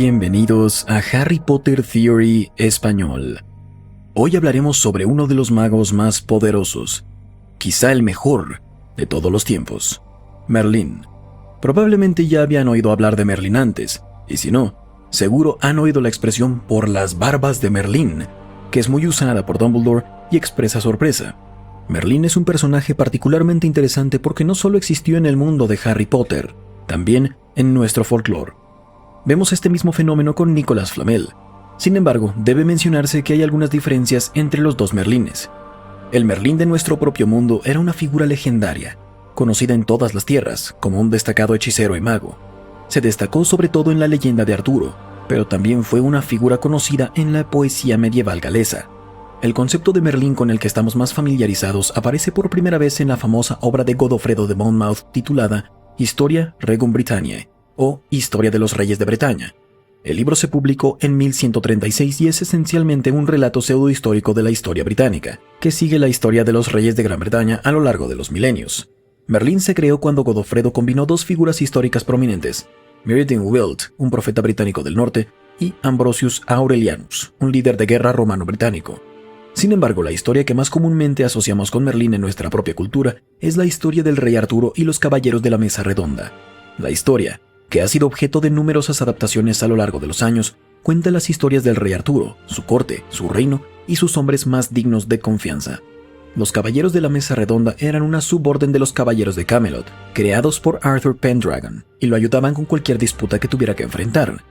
Bienvenidos a Harry Potter Theory Español. Hoy hablaremos sobre uno de los magos más poderosos, quizá el mejor de todos los tiempos, Merlín. Probablemente ya habían oído hablar de Merlín antes, y si no, seguro han oído la expresión por las barbas de Merlín, que es muy usada por Dumbledore y expresa sorpresa. Merlín es un personaje particularmente interesante porque no solo existió en el mundo de Harry Potter, también en nuestro folclore. Vemos este mismo fenómeno con Nicolas Flamel. Sin embargo, debe mencionarse que hay algunas diferencias entre los dos Merlines. El Merlín de nuestro propio mundo era una figura legendaria, conocida en todas las tierras como un destacado hechicero y mago. Se destacó sobre todo en la leyenda de Arturo, pero también fue una figura conocida en la poesía medieval galesa. El concepto de Merlín con el que estamos más familiarizados aparece por primera vez en la famosa obra de Godofredo de Monmouth titulada Historia Regum Britanniae, o Historia de los Reyes de Bretaña. El libro se publicó en 1136 y es esencialmente un relato pseudohistórico de la historia británica, que sigue la historia de los reyes de Gran Bretaña a lo largo de los milenios. Merlín se creó cuando Godofredo combinó dos figuras históricas prominentes, Merlin Wild, un profeta británico del norte, y Ambrosius Aurelianus, un líder de guerra romano-británico. Sin embargo, la historia que más comúnmente asociamos con Merlín en nuestra propia cultura es la historia del rey Arturo y los caballeros de la Mesa Redonda. La historia, que ha sido objeto de numerosas adaptaciones a lo largo de los años, cuenta las historias del rey Arturo, su corte, su reino y sus hombres más dignos de confianza. Los caballeros de la Mesa Redonda eran una suborden de los caballeros de Camelot, creados por Arthur Pendragon, y lo ayudaban con cualquier disputa que tuviera que enfrentar.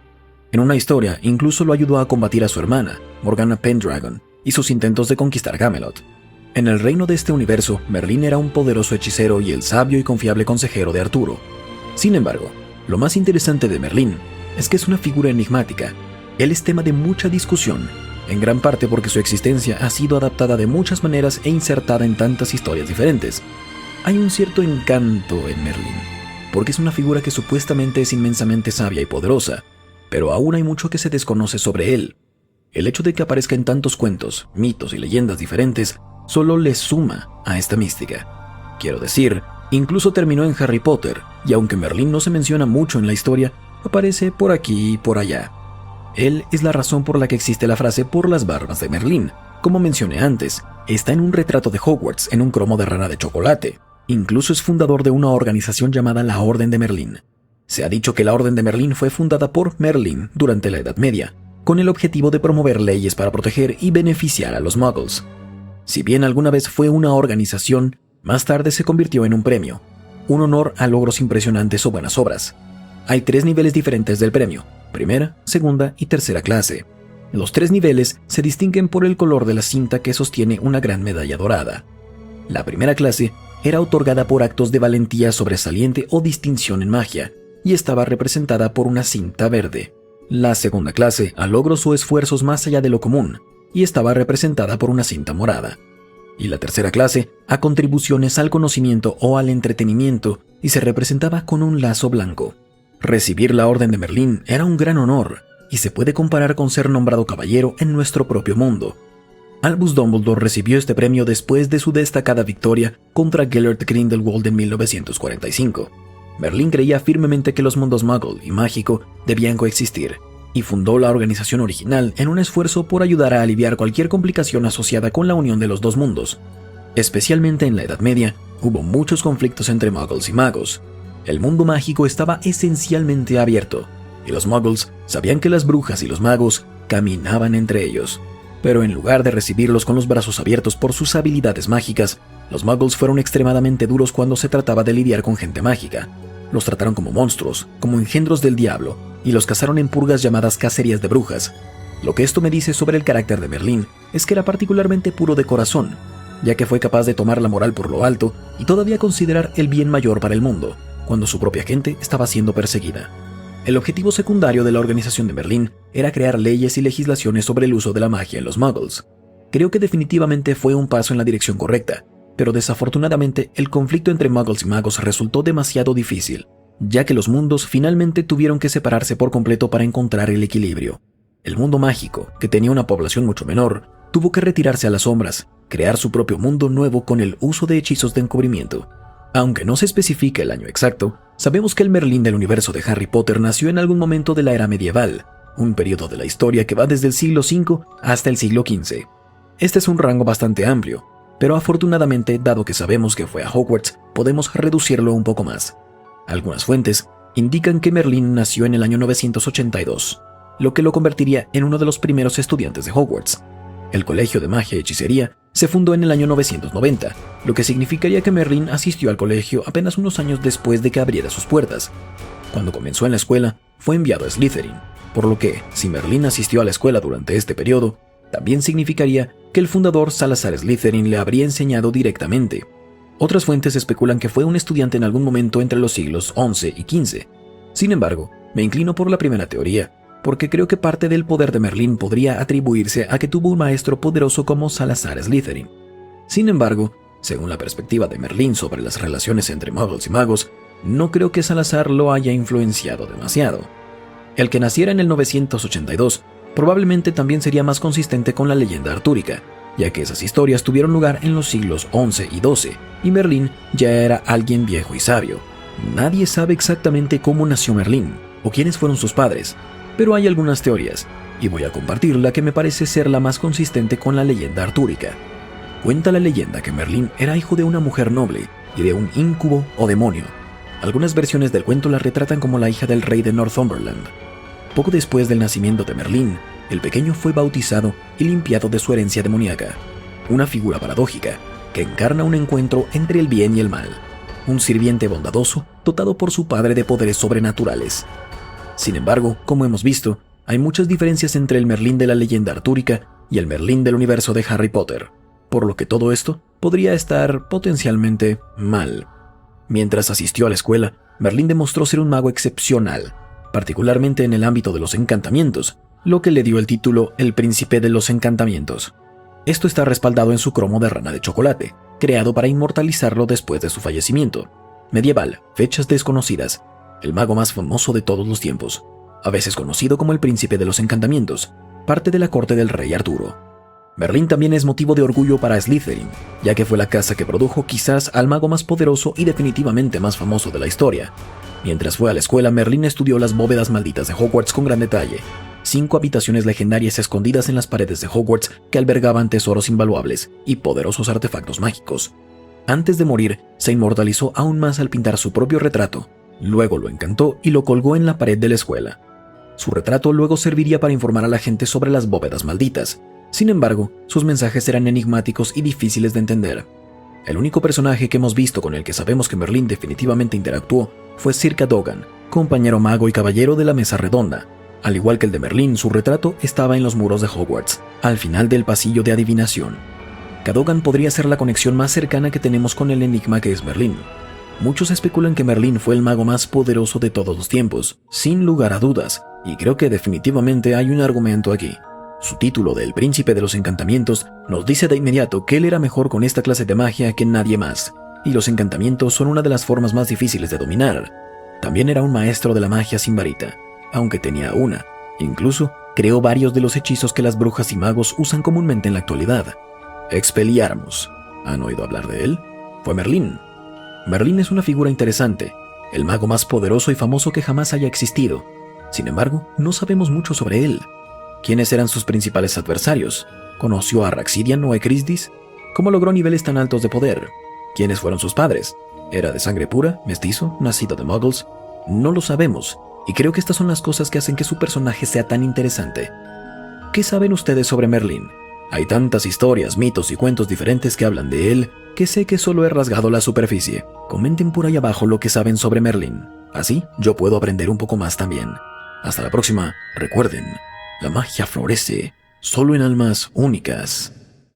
En una historia, incluso lo ayudó a combatir a su hermana, Morgana Pendragon, y sus intentos de conquistar Camelot. En el reino de este universo, Merlín era un poderoso hechicero y el sabio y confiable consejero de Arturo. Sin embargo, lo más interesante de Merlín es que es una figura enigmática. Él es tema de mucha discusión, en gran parte porque su existencia ha sido adaptada de muchas maneras e insertada en tantas historias diferentes. Hay un cierto encanto en Merlín, porque es una figura que supuestamente es inmensamente sabia y poderosa, pero aún hay mucho que se desconoce sobre él. El hecho de que aparezca en tantos cuentos, mitos y leyendas diferentes solo le suma a esta mística. Quiero decir, incluso terminó en Harry Potter, y aunque Merlín no se menciona mucho en la historia, aparece por aquí y por allá. Él es la razón por la que existe la frase por las barbas de Merlín. Como mencioné antes, está en un retrato de Hogwarts en un cromo de rana de chocolate. Incluso es fundador de una organización llamada la Orden de Merlín. Se ha dicho que la Orden de Merlín fue fundada por Merlín durante la Edad Media, con el objetivo de promover leyes para proteger y beneficiar a los muggles. Si bien alguna vez fue una organización, más tarde se convirtió en un premio, un honor a logros impresionantes o buenas obras. Hay 3 niveles diferentes del premio, primera, segunda y tercera clase. Los 3 niveles se distinguen por el color de la cinta que sostiene una gran medalla dorada. La primera clase era otorgada por actos de valentía sobresaliente o distinción en magia, y estaba representada por una cinta verde. La segunda clase a logros o esfuerzos más allá de lo común, y estaba representada por una cinta morada. Y la tercera clase a contribuciones al conocimiento o al entretenimiento, y se representaba con un lazo blanco. Recibir la Orden de Merlín era un gran honor, y se puede comparar con ser nombrado caballero en nuestro propio mundo. Albus Dumbledore recibió este premio después de su destacada victoria contra Gellert Grindelwald en 1945. Merlín creía firmemente que los mundos Muggle y mágico debían coexistir, y fundó la organización original en un esfuerzo por ayudar a aliviar cualquier complicación asociada con la unión de los dos mundos. Especialmente en la Edad Media, hubo muchos conflictos entre muggles y magos. El mundo mágico estaba esencialmente abierto, y los muggles sabían que las brujas y los magos caminaban entre ellos. Pero en lugar de recibirlos con los brazos abiertos por sus habilidades mágicas, los muggles fueron extremadamente duros cuando se trataba de lidiar con gente mágica. Los trataron como monstruos, como engendros del diablo, y los cazaron en purgas llamadas cacerías de brujas. Lo que esto me dice sobre el carácter de Merlín es que era particularmente puro de corazón, ya que fue capaz de tomar la moral por lo alto y todavía considerar el bien mayor para el mundo, cuando su propia gente estaba siendo perseguida. El objetivo secundario de la organización de Merlín era crear leyes y legislaciones sobre el uso de la magia en los muggles. Creo que definitivamente fue un paso en la dirección correcta, pero desafortunadamente el conflicto entre muggles y magos resultó demasiado difícil, ya que los mundos finalmente tuvieron que separarse por completo para encontrar el equilibrio. El mundo mágico, que tenía una población mucho menor, tuvo que retirarse a las sombras, crear su propio mundo nuevo con el uso de hechizos de encubrimiento. Aunque no se especifica el año exacto, sabemos que el Merlín del universo de Harry Potter nació en algún momento de la era medieval, un periodo de la historia que va desde el siglo V hasta el siglo XV. Este es un rango bastante amplio, pero afortunadamente, dado que sabemos que fue a Hogwarts, podemos reducirlo un poco más. Algunas fuentes indican que Merlín nació en el año 982, lo que lo convertiría en uno de los primeros estudiantes de Hogwarts. El Colegio de Magia y Hechicería se fundó en el año 990, lo que significaría que Merlín asistió al colegio apenas unos años después de que abriera sus puertas. Cuando comenzó en la escuela, fue enviado a Slytherin, por lo que, si Merlín asistió a la escuela durante este periodo, también significaría que el fundador Salazar Slytherin le habría enseñado directamente. Otras fuentes especulan que fue un estudiante en algún momento entre los siglos XI y XV. Sin embargo, me inclino por la primera teoría, porque creo que parte del poder de Merlín podría atribuirse a que tuvo un maestro poderoso como Salazar Slytherin. Sin embargo, según la perspectiva de Merlín sobre las relaciones entre muggles y magos, no creo que Salazar lo haya influenciado demasiado. El que naciera en el 982 probablemente también sería más consistente con la leyenda artúrica, ya que esas historias tuvieron lugar en los siglos XI y XII, y Merlín ya era alguien viejo y sabio. Nadie sabe exactamente cómo nació Merlín, o quiénes fueron sus padres, pero hay algunas teorías, y voy a compartir la que me parece ser la más consistente con la leyenda artúrica. Cuenta la leyenda que Merlín era hijo de una mujer noble y de un íncubo o demonio. Algunas versiones del cuento la retratan como la hija del rey de Northumberland. Poco después del nacimiento de Merlín, el pequeño fue bautizado y limpiado de su herencia demoníaca, una figura paradójica que encarna un encuentro entre el bien y el mal, un sirviente bondadoso dotado por su padre de poderes sobrenaturales. Sin embargo, como hemos visto, hay muchas diferencias entre el Merlín de la leyenda artúrica y el Merlín del universo de Harry Potter, por lo que todo esto podría estar potencialmente mal. Mientras asistió a la escuela, Merlín demostró ser un mago excepcional, particularmente en el ámbito de los encantamientos, lo que le dio el título El Príncipe de los Encantamientos. Esto está respaldado en su cromo de rana de chocolate, creado para inmortalizarlo después de su fallecimiento. Medieval, fechas desconocidas, el mago más famoso de todos los tiempos, a veces conocido como el Príncipe de los Encantamientos, parte de la corte del rey Arturo. Merlín también es motivo de orgullo para Slytherin, ya que fue la casa que produjo quizás al mago más poderoso y definitivamente más famoso de la historia. Mientras fue a la escuela, Merlín estudió las bóvedas malditas de Hogwarts con gran detalle. 5 habitaciones legendarias escondidas en las paredes de Hogwarts que albergaban tesoros invaluables y poderosos artefactos mágicos. Antes de morir, se inmortalizó aún más al pintar su propio retrato. Luego lo encantó y lo colgó en la pared de la escuela. Su retrato luego serviría para informar a la gente sobre las bóvedas malditas. Sin embargo, sus mensajes eran enigmáticos y difíciles de entender. El único personaje que hemos visto con el que sabemos que Merlín definitivamente interactuó fue Sir Cadogan, compañero mago y caballero de la Mesa Redonda. Al igual que el de Merlín, su retrato estaba en los muros de Hogwarts, al final del pasillo de adivinación. Cadogan podría ser la conexión más cercana que tenemos con el enigma que es Merlín. Muchos especulan que Merlín fue el mago más poderoso de todos los tiempos, sin lugar a dudas, y creo que definitivamente hay un argumento aquí. Su título de El Príncipe de los Encantamientos nos dice de inmediato que él era mejor con esta clase de magia que nadie más, y los encantamientos son una de las formas más difíciles de dominar. También era un maestro de la magia sin varita, aunque tenía una. Incluso creó varios de los hechizos que las brujas y magos usan comúnmente en la actualidad. Expelliarmus. ¿Han oído hablar de él? Fue Merlín. Merlín es una figura interesante, el mago más poderoso y famoso que jamás haya existido. Sin embargo, no sabemos mucho sobre él. ¿Quiénes eran sus principales adversarios? ¿Conoció a Raxidian o a Ecrisdis? ¿Cómo logró niveles tan altos de poder? ¿Quiénes fueron sus padres? ¿Era de sangre pura, mestizo, nacido de muggles? No lo sabemos, y creo que estas son las cosas que hacen que su personaje sea tan interesante. ¿Qué saben ustedes sobre Merlín? Hay tantas historias, mitos y cuentos diferentes que hablan de él, que sé que solo he rasgado la superficie. Comenten por ahí abajo lo que saben sobre Merlín. Así yo puedo aprender un poco más también. Hasta la próxima. Recuerden, la magia florece solo en almas únicas.